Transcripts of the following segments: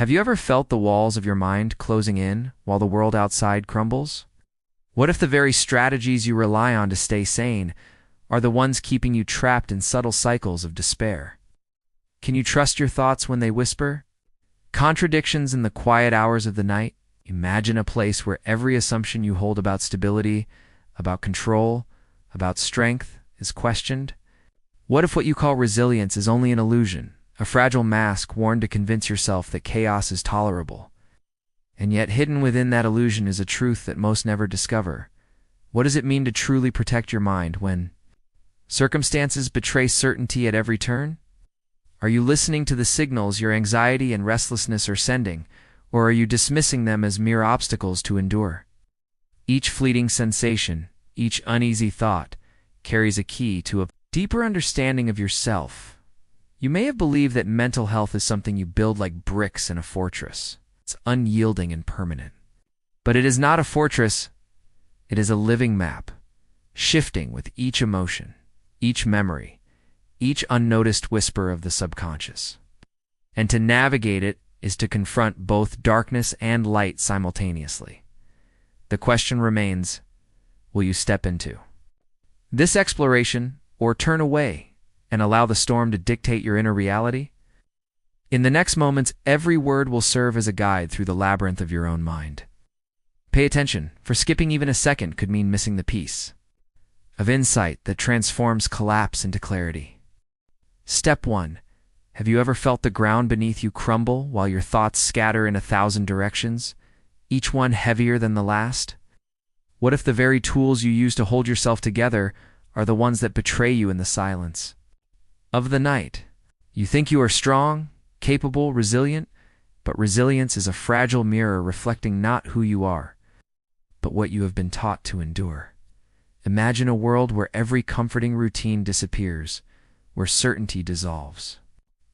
Have you ever felt the walls of your mind closing in while the world outside crumbles? What if the very strategies you rely on to stay sane are the ones keeping you trapped in subtle cycles of despair? Can you trust your thoughts when they whisper? Contradictions in the quiet hours of the night? Imagine a place where every assumption you hold about stability, about control, about strength is questioned. What if what you call resilience is only an illusion, a fragile mask worn to convince yourself that chaos is tolerable? And yet hidden within that illusion is a truth that most never discover. What does it mean to truly protect your mind when circumstances betray certainty at every turn? Are you listening to the signals your anxiety and restlessness are sending, or are you dismissing them as mere obstacles to endure? Each fleeting sensation, each uneasy thought, carries a key to a deeper understanding of yourself. You may have believed that mental health is something you build like bricks in a fortress. It's unyielding and permanent. But it is not a fortress, it is a living map, shifting with each emotion, each memory, each unnoticed whisper of the subconscious. And to navigate it is to confront both darkness and light simultaneously. The question remains, will you step into this exploration or turn away and allow the storm to dictate your inner reality? In the next moments, every word will serve as a guide through the labyrinth of your own mind. Pay attention, for skipping even a second could mean missing the piece of insight that transforms collapse into clarity. Step 1. Have you ever felt the ground beneath you crumble while your thoughts scatter in 1,000 directions, each one heavier than the last? What if the very tools you use to hold yourself together are the ones that betray you in the silence of the night? You think you are strong, capable, resilient, but resilience is a fragile mirror reflecting not who you are, but what you have been taught to endure. Imagine a world where every comforting routine disappears, where certainty dissolves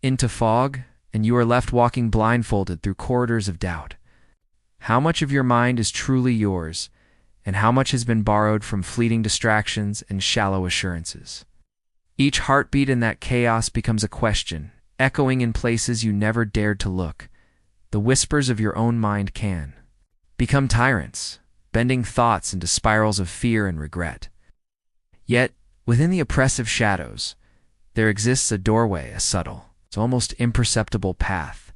into fog, and you are left walking blindfolded through corridors of doubt. How much of your mind is truly yours, and how much has been borrowed from fleeting distractions and shallow assurances? Each heartbeat in that chaos becomes a question, echoing in places you never dared to look. The whispers of your own mind can become tyrants, bending thoughts into spirals of fear and regret. Yet, within the oppressive shadows, there exists a doorway, a subtle, it's almost imperceptible path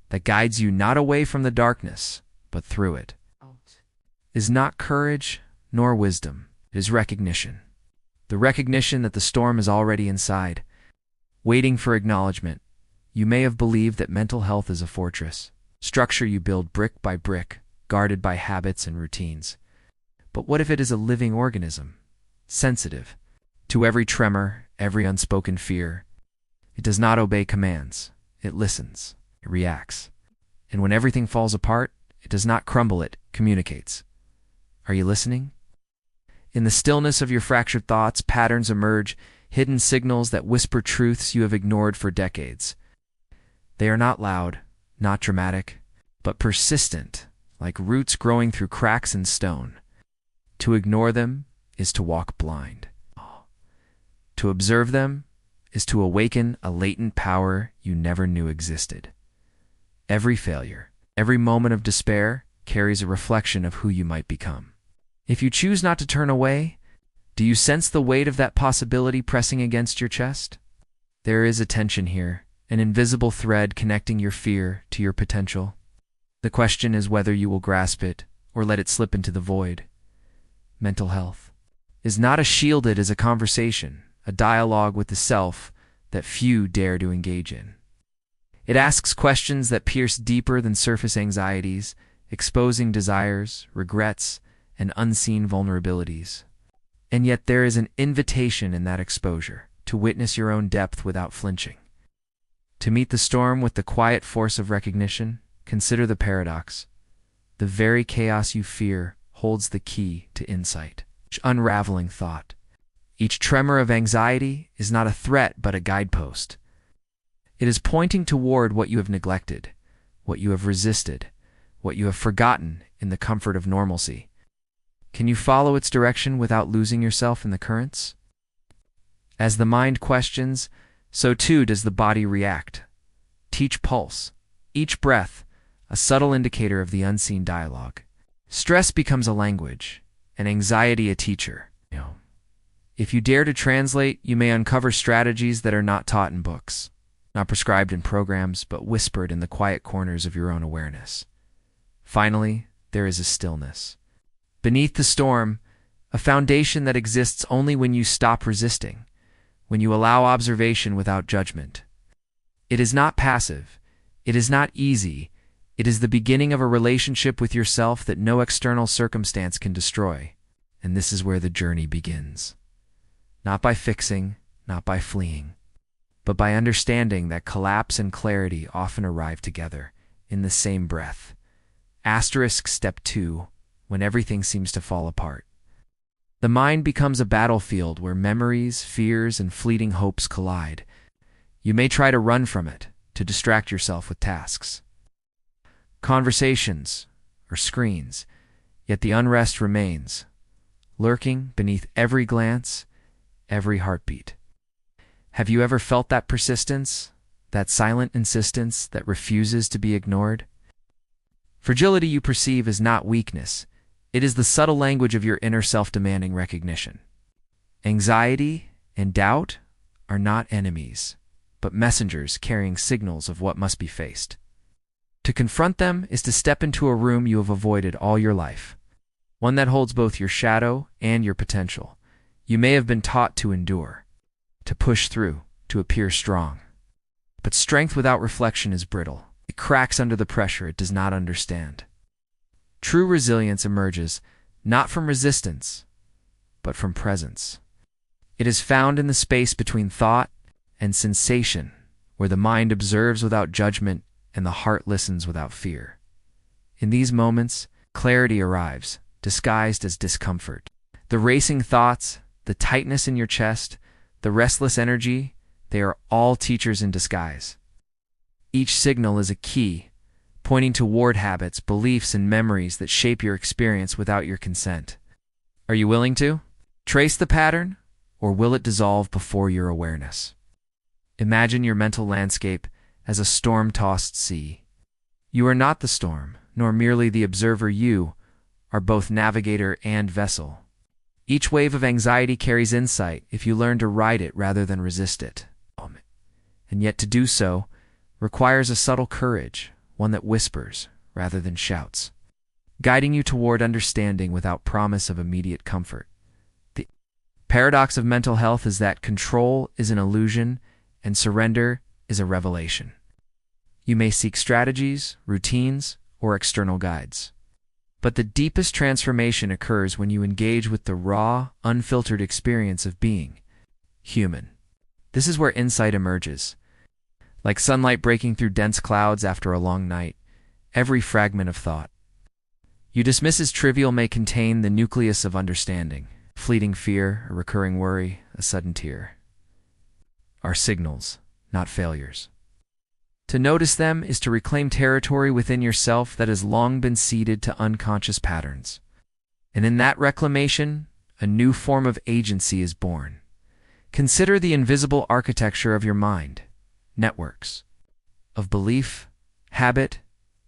that guides you not away from the darkness, but through it. It is not courage nor wisdom, it is recognition. The recognition that the storm is already inside, waiting for acknowledgement. You may have believed that mental health is a fortress, structure you build brick by brick, guarded by habits and routines. But what if it is a living organism, sensitive to every tremor, every unspoken fear? It does not obey commands. It listens. It reacts. And when everything falls apart, it does not crumble, it communicates. Are you listening? In the stillness of your fractured thoughts, patterns emerge, hidden signals that whisper truths you have ignored for decades. They are not loud, not dramatic, but persistent, like roots growing through cracks in stone. To ignore them is to walk blind. To observe them is to awaken a latent power you never knew existed. Every failure, every moment of despair carries a reflection of who you might become. If you choose not to turn away, do you sense the weight of that possibility pressing against your chest? There is a tension here, an invisible thread connecting your fear to your potential. The question is whether you will grasp it or let it slip into the void. Mental health is not shielded as a conversation, a dialogue with the self that few dare to engage in. It asks questions that pierce deeper than surface anxieties, exposing desires, regrets, and unseen vulnerabilities. And yet there is an invitation in that exposure to witness your own depth without flinching. To meet the storm with the quiet force of recognition, consider the paradox. The very chaos you fear holds the key to insight, each unraveling thought. Each tremor of anxiety is not a threat but a guidepost. It is pointing toward what you have neglected, what you have resisted, what you have forgotten in the comfort of normalcy. Can you follow its direction without losing yourself in the currents? As the mind questions, so too does the body react. Each pulse, each breath, a subtle indicator of the unseen dialogue. Stress becomes a language, and anxiety a teacher. If you dare to translate, you may uncover strategies that are not taught in books, not prescribed in programs, but whispered in the quiet corners of your own awareness. Finally, there is a stillness. Beneath the storm, a foundation that exists only when you stop resisting, when you allow observation without judgment. It is not passive. It is not easy. It is the beginning of a relationship with yourself that no external circumstance can destroy. And this is where the journey begins. Not by fixing, not by fleeing, but by understanding that collapse and clarity often arrive together in the same breath. Asterisk step 2, when everything seems to fall apart. The mind becomes a battlefield where memories, fears, and fleeting hopes collide. You may try to run from it, to distract yourself with tasks, conversations, or screens, yet the unrest remains, lurking beneath every glance, every heartbeat. Have you ever felt that persistence, that silent insistence that refuses to be ignored? Fragility you perceive is not weakness. It is the subtle language of your inner self demanding recognition. Anxiety and doubt are not enemies, but messengers carrying signals of what must be faced. To confront them is to step into a room you have avoided all your life, one that holds both your shadow and your potential. You may have been taught to endure, to push through, to appear strong. But strength without reflection is brittle. It cracks under the pressure it does not understand. True resilience emerges not from resistance, but from presence. It is found in the space between thought and sensation, where the mind observes without judgment and the heart listens without fear. In these moments, clarity arrives, disguised as discomfort. The racing thoughts, the tightness in your chest, the restless energy, they are all teachers in disguise. Each signal is a key, pointing toward habits, beliefs, and memories that shape your experience without your consent. Are you willing to trace the pattern, or will it dissolve before your awareness? Imagine your mental landscape as a storm-tossed sea. You are not the storm, nor merely the observer. You are both navigator and vessel. Each wave of anxiety carries insight if you learn to ride it rather than resist it. And yet to do so requires a subtle courage, one that whispers rather than shouts, guiding you toward understanding without promise of immediate comfort. The paradox of mental health is that control is an illusion and surrender is a revelation. You may seek strategies, routines, or external guides, but the deepest transformation occurs when you engage with the raw, unfiltered experience of being human. This is where insight emerges. Like sunlight breaking through dense clouds after a long night, every fragment of thought you dismiss as trivial may contain the nucleus of understanding. Fleeting fear, a recurring worry, a sudden tear are signals, not failures. To notice them is to reclaim territory within yourself that has long been ceded to unconscious patterns. And in that reclamation, a new form of agency is born. Consider the invisible architecture of your mind, networks of belief, habit,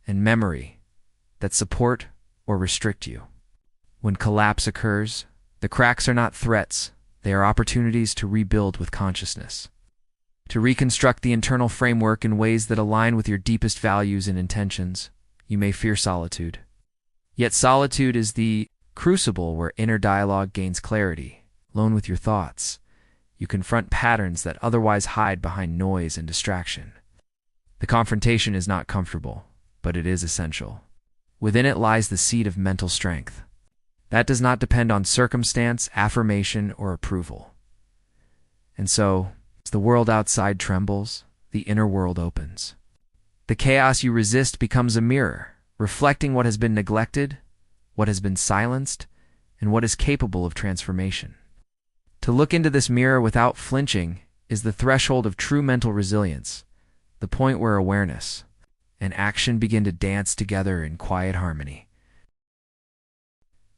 and memory that support or restrict you. When collapse occurs, the cracks are not threats, they are opportunities to rebuild with consciousness, to reconstruct the internal framework in ways that align with your deepest values and intentions. You may fear solitude. Yet solitude is the crucible where inner dialogue gains clarity. Alone with your thoughts, you confront patterns that otherwise hide behind noise and distraction. The confrontation is not comfortable, but it is essential. Within it lies the seed of mental strength. That does not depend on circumstance, affirmation, or approval. And so, as the world outside trembles, the inner world opens. The chaos you resist becomes a mirror, reflecting what has been neglected, what has been silenced, and what is capable of transformation. To look into this mirror without flinching is the threshold of true mental resilience, the point where awareness and action begin to dance together in quiet harmony.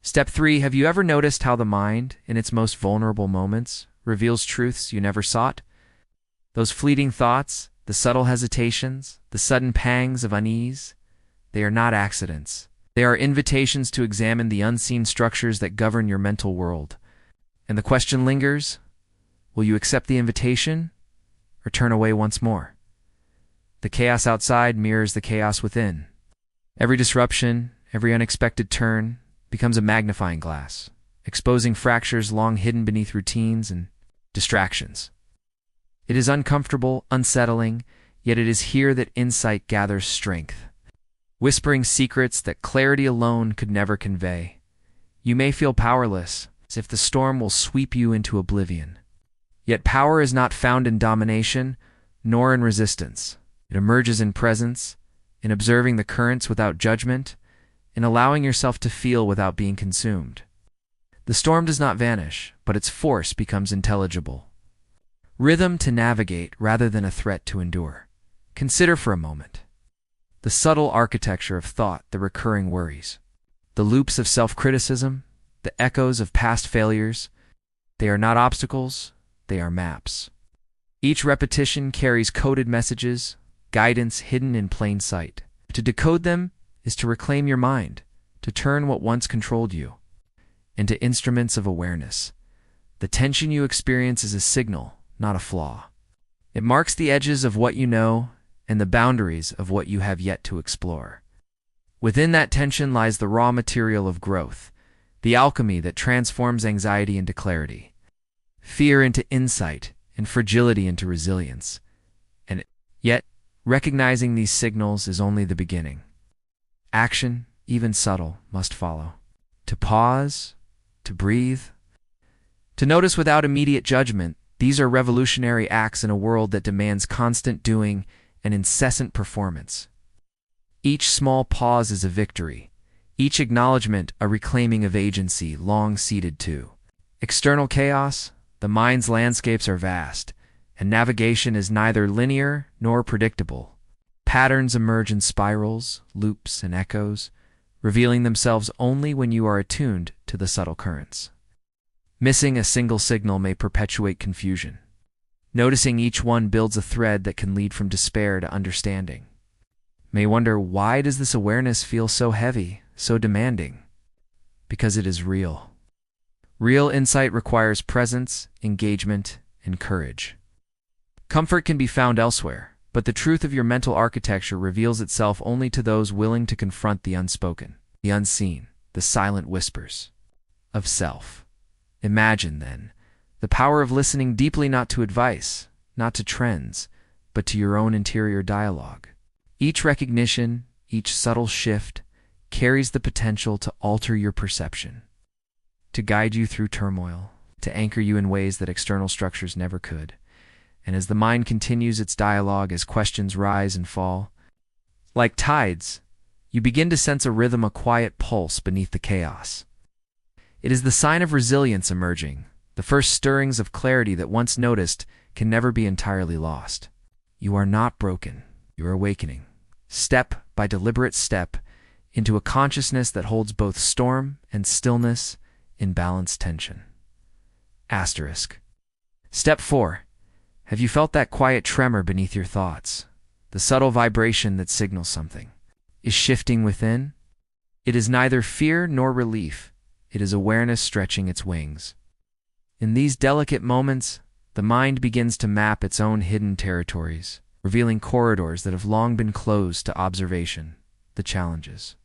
Step 3. Have you ever noticed how the mind, in its most vulnerable moments, reveals truths you never sought? Those fleeting thoughts, the subtle hesitations, the sudden pangs of unease, They are not accidents. They are invitations to examine the unseen structures that govern your mental world. And the question lingers, will you accept the invitation or turn away once more? The chaos outside mirrors the chaos within. Every disruption, every unexpected turn becomes a magnifying glass, exposing fractures long hidden beneath routines and distractions. It is uncomfortable, unsettling, yet it is here that insight gathers strength, whispering secrets that clarity alone could never convey. You may feel powerless, as if the storm will sweep you into oblivion. Yet power is not found in domination, nor in resistance. It emerges in presence, in observing the currents without judgment, in allowing yourself to feel without being consumed. The storm does not vanish, but its force becomes intelligible. Rhythm to navigate rather than a threat to endure. Consider for a moment the subtle architecture of thought, the recurring worries, the loops of self-criticism, the echoes of past failures. They are not obstacles, they are maps. Each repetition carries coded messages, guidance hidden in plain sight. To decode them is to reclaim your mind, to turn what once controlled you into instruments of awareness. The tension you experience is a signal, not a flaw. It marks the edges of what you know and the boundaries of what you have yet to explore. Within that tension lies the raw material of growth, the alchemy that transforms anxiety into clarity, fear into insight, and fragility into resilience. And yet, recognizing these signals is only the beginning. Action, even subtle, must follow. To pause, to breathe, to notice without immediate judgment. These are revolutionary acts in a world that demands constant doing and incessant performance. Each small pause is a victory, each acknowledgement a reclaiming of agency long ceded to. External chaos, the mind's landscapes are vast, and navigation is neither linear nor predictable. Patterns emerge in spirals, loops, and echoes, revealing themselves only when you are attuned to the subtle currents. Missing a single signal may perpetuate confusion. Noticing each one builds a thread that can lead from despair to understanding. May wonder, why does this awareness feel so heavy, so demanding? Because it is real. Real insight requires presence, engagement, and courage. Comfort can be found elsewhere, but the truth of your mental architecture reveals itself only to those willing to confront the unspoken, the unseen, the silent whispers of self. Imagine, then, the power of listening deeply, not to advice, not to trends, but to your own interior dialogue. Each recognition, each subtle shift, carries the potential to alter your perception, to guide you through turmoil, to anchor you in ways that external structures never could. And as the mind continues its dialogue, as questions rise and fall, like tides, you begin to sense a rhythm, a quiet pulse beneath the chaos. It is the sign of resilience emerging, the first stirrings of clarity that once noticed can never be entirely lost. You are not broken, you are awakening, step by deliberate step, into a consciousness that holds both storm and stillness in balanced tension. Asterisk. Step 4. Have you felt that quiet tremor beneath your thoughts? The subtle vibration that signals something is shifting within? It is neither fear nor relief. It is awareness stretching its wings. In these delicate moments, the mind begins to map its own hidden territories, revealing corridors that have long been closed to observation. The challenges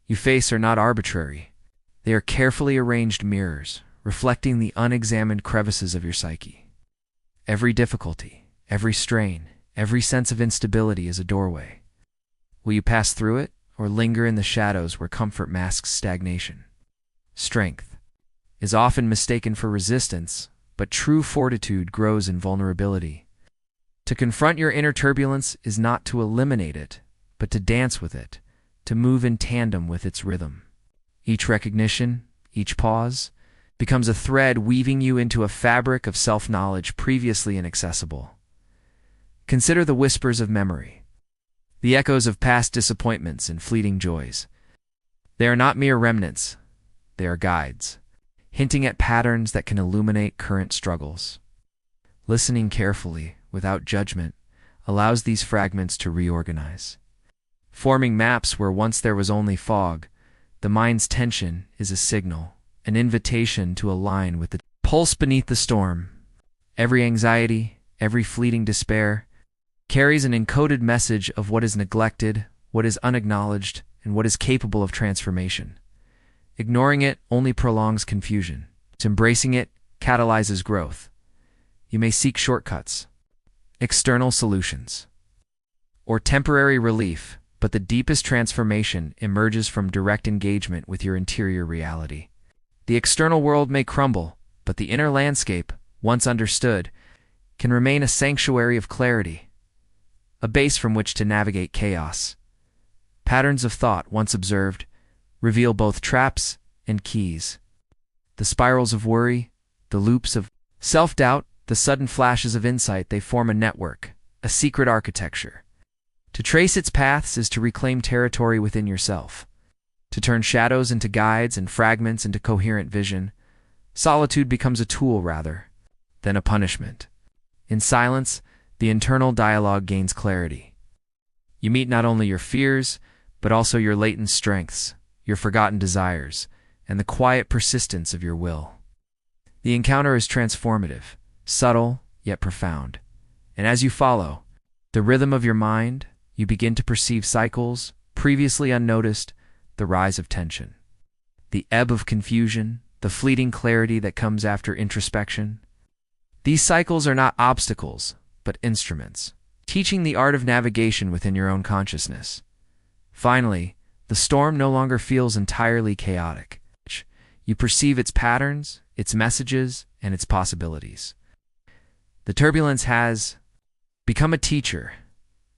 you face are not arbitrary. They are carefully arranged mirrors, reflecting the unexamined crevices of your psyche. Every difficulty, every strain, every sense of instability is a doorway. Will you pass through it, or linger in the shadows where comfort masks stagnation? Strength is often mistaken for resistance, but true fortitude grows in vulnerability. To confront your inner turbulence is not to eliminate it, but to dance with it, to move in tandem with its rhythm. Each recognition, each pause, becomes a thread weaving you into a fabric of self-knowledge previously inaccessible. Consider the whispers of memory, the echoes of past disappointments and fleeting joys. They are not mere remnants, they are guides, hinting at patterns that can illuminate current struggles. Listening carefully, without judgment, allows these fragments to reorganize. forming maps where once there was only fog. The mind's tension is a signal, an invitation to align with the pulse beneath the storm. Every anxiety, every fleeting despair, carries an encoded message of what is neglected, what is unacknowledged, and what is capable of transformation. Ignoring it only prolongs confusion. Embracing it catalyzes growth. You may seek shortcuts, external solutions, or temporary relief, but the deepest transformation emerges from direct engagement with your interior reality. The external world may crumble, but the inner landscape, once understood, can remain a sanctuary of clarity, a base from which to navigate chaos. Patterns of thought, once observed, reveal both traps and keys. The spirals of worry, the loops of self-doubt, the sudden flashes of insight, they form a network, a secret architecture. To trace its paths is to reclaim territory within yourself. To turn shadows into guides and fragments into coherent vision, solitude becomes a tool rather than a punishment. In silence, the internal dialogue gains clarity. You meet not only your fears, but also your latent strengths, your forgotten desires, and the quiet persistence of your will. The encounter is transformative, subtle yet profound. And as you follow the rhythm of your mind, you begin to perceive cycles previously unnoticed, the rise of tension, the ebb of confusion, the fleeting clarity that comes after introspection. These cycles are not obstacles, but instruments, teaching the art of navigation within your own consciousness. Finally, the storm no longer feels entirely chaotic. You perceive its patterns, its messages, and its possibilities. The turbulence has become a teacher,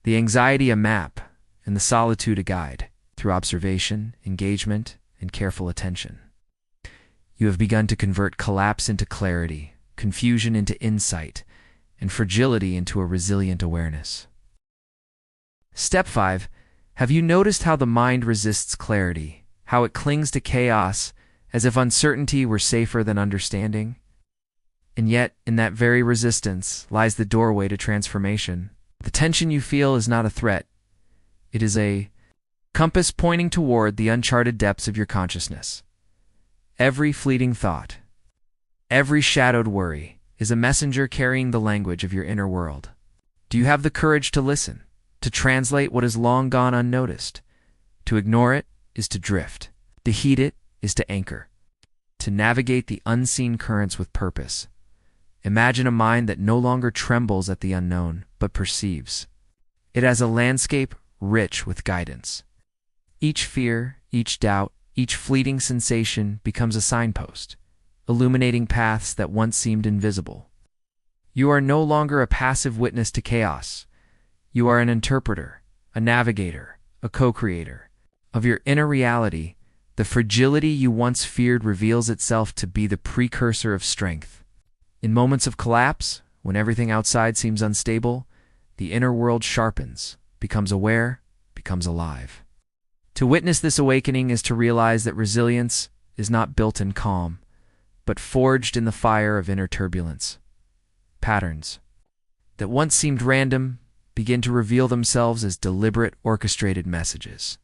the anxiety a map, and the solitude a guide. Through observation, engagement, and careful attention, you have begun to convert collapse into clarity, confusion into insight, and fragility into a resilient awareness. Step 5. Have you noticed how the mind resists clarity, how it clings to chaos, as if uncertainty were safer than understanding? And yet, in that very resistance lies the doorway to transformation. The tension you feel is not a threat. It is a compass pointing toward the uncharted depths of your consciousness. Every fleeting thought, every shadowed worry, is a messenger carrying the language of your inner world. Do you have the courage to listen, to translate what has long gone unnoticed? To ignore it is to drift. To heed it is to anchor. To navigate the unseen currents with purpose. Imagine a mind that no longer trembles at the unknown, but perceives. It has a landscape rich with guidance. Each fear, each doubt, each fleeting sensation becomes a signpost, illuminating paths that once seemed invisible. You are no longer a passive witness to chaos. You are an interpreter, a navigator, a co-creator. Of your inner reality, the fragility you once feared reveals itself to be the precursor of strength. In moments of collapse, when everything outside seems unstable, the inner world sharpens, becomes aware, becomes alive. To witness this awakening is to realize that resilience is not built in calm, but forged in the fire of inner turbulence. Patterns that once seemed random begin to reveal themselves as deliberate, orchestrated messages.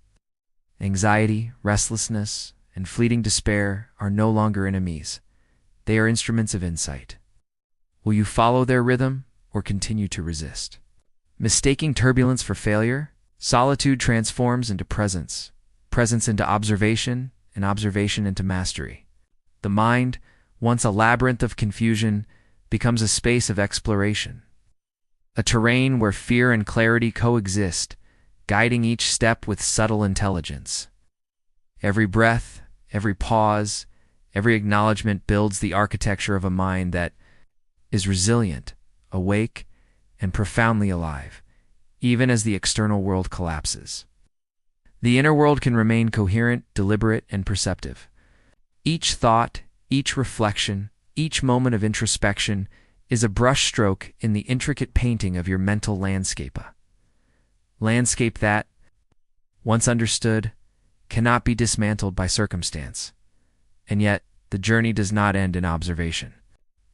Anxiety, restlessness, and fleeting despair are no longer enemies. They are instruments of insight. Will you follow their rhythm or continue to resist? Mistaking turbulence for failure, solitude transforms into presence, presence into observation, and observation into mastery. The mind, once a labyrinth of confusion, becomes a space of exploration, a terrain where fear and clarity coexist, guiding each step with subtle intelligence. Every breath, every pause, every acknowledgement builds the architecture of a mind that is resilient, awake, and profoundly alive, even as the external world collapses. The inner world can remain coherent, deliberate, and perceptive. Each thought, each reflection, each moment of introspection is a brushstroke in the intricate painting of your mental landscape. A landscape that, once understood, cannot be dismantled by circumstance. And yet, the journey does not end in observation.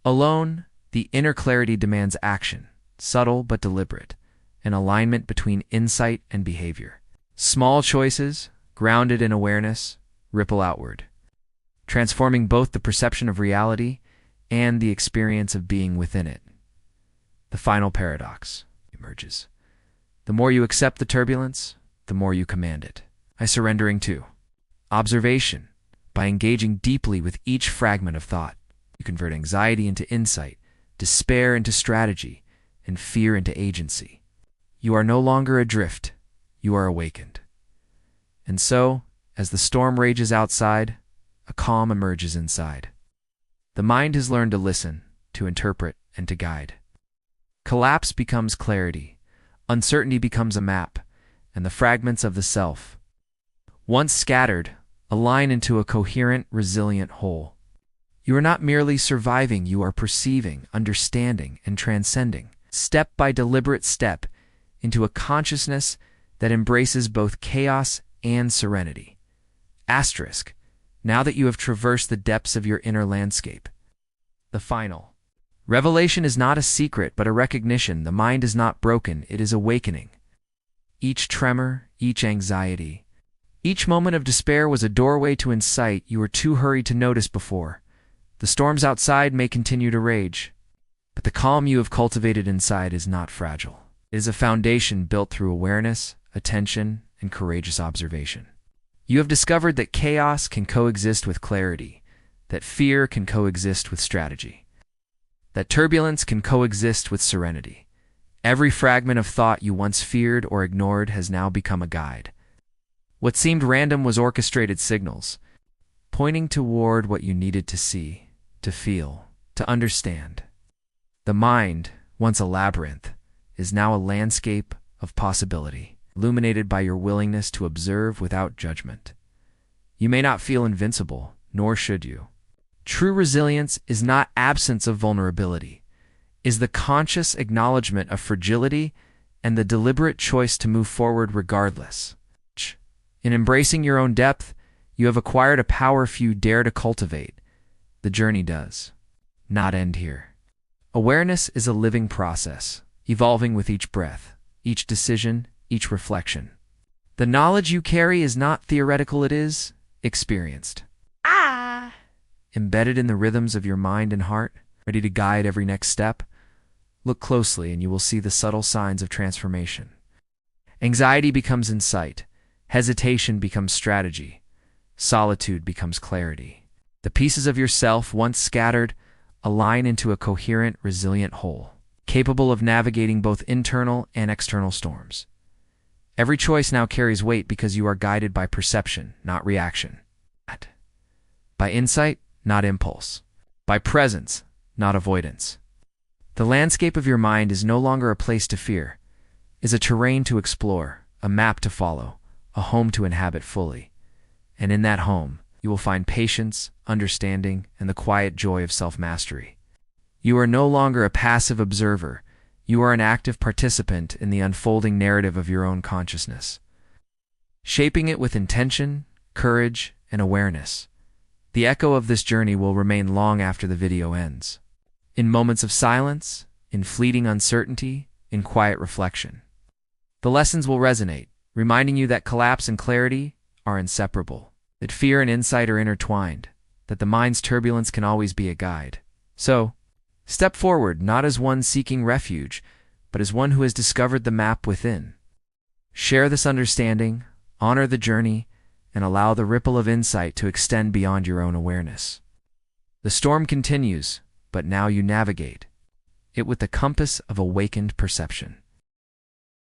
Alone, the inner clarity demands action, subtle but deliberate, an alignment between insight and behavior. Small choices, grounded in awareness, ripple outward, transforming both the perception of reality and the experience of being within it. The final paradox emerges. The more you accept the turbulence, the more you command it. By surrendering to observation, by engaging deeply with each fragment of thought, you convert anxiety into insight, despair into strategy, and fear into agency. You are no longer adrift, you are awakened. And so, as the storm rages outside, a calm emerges inside. The mind has learned to listen, to interpret, and to guide. Collapse becomes clarity, uncertainty becomes a map, and the fragments of the self, once scattered, align into a coherent, resilient whole. You are not merely surviving, you are perceiving, understanding, and transcending, step by deliberate step, into a consciousness that embraces both chaos and serenity. Asterisk, now that you have traversed the depths of your inner landscape. The final revelation is not a secret, but a recognition. The mind is not broken, it is awakening. Each tremor, each anxiety, each moment of despair was a doorway to insight you were too hurried to notice before. The storms outside may continue to rage, but the calm you have cultivated inside is not fragile. It is a foundation built through awareness, attention, and courageous observation. You have discovered that chaos can coexist with clarity, that fear can coexist with strategy, that turbulence can coexist with serenity. Every fragment of thought you once feared or ignored has now become a guide. What seemed random was orchestrated signals, pointing toward what you needed to see, to feel, to understand. The mind, once a labyrinth, is now a landscape of possibility, illuminated by your willingness to observe without judgment. You may not feel invincible, nor should you. True resilience is not absence of vulnerability, is the conscious acknowledgement of fragility and the deliberate choice to move forward regardless. In embracing your own depth, you have acquired a power few dare to cultivate. The journey does not end here. Awareness is a living process, evolving with each breath, each decision, each reflection. The knowledge you carry is not theoretical, it is experienced. Embedded in the rhythms of your mind and heart, ready to guide every next step. Look closely and you will see the subtle signs of transformation. Anxiety becomes insight. Hesitation becomes strategy. Solitude becomes clarity. The pieces of yourself, once scattered, align into a coherent, resilient whole, capable of navigating both internal and external storms. Every choice now carries weight because you are guided by perception, not reaction. By insight, not impulse. By presence, not avoidance. The landscape of your mind is no longer a place to fear, is a terrain to explore, a map to follow, a home to inhabit fully. And in that home, you will find patience, understanding, and the quiet joy of self-mastery. You are no longer a passive observer. You are an active participant in the unfolding narrative of your own consciousness, shaping it with intention, courage, and awareness. The echo of this journey will remain long after the video ends. In moments of silence, in fleeting uncertainty, in quiet reflection. The lessons will resonate, reminding you that collapse and clarity are inseparable, that fear and insight are intertwined, that the mind's turbulence can always be a guide. So, step forward not as one seeking refuge, but as one who has discovered the map within. Share this understanding, honor the journey, and allow the ripple of insight to extend beyond your own awareness. The storm continues, but now you navigate it with the compass of awakened perception.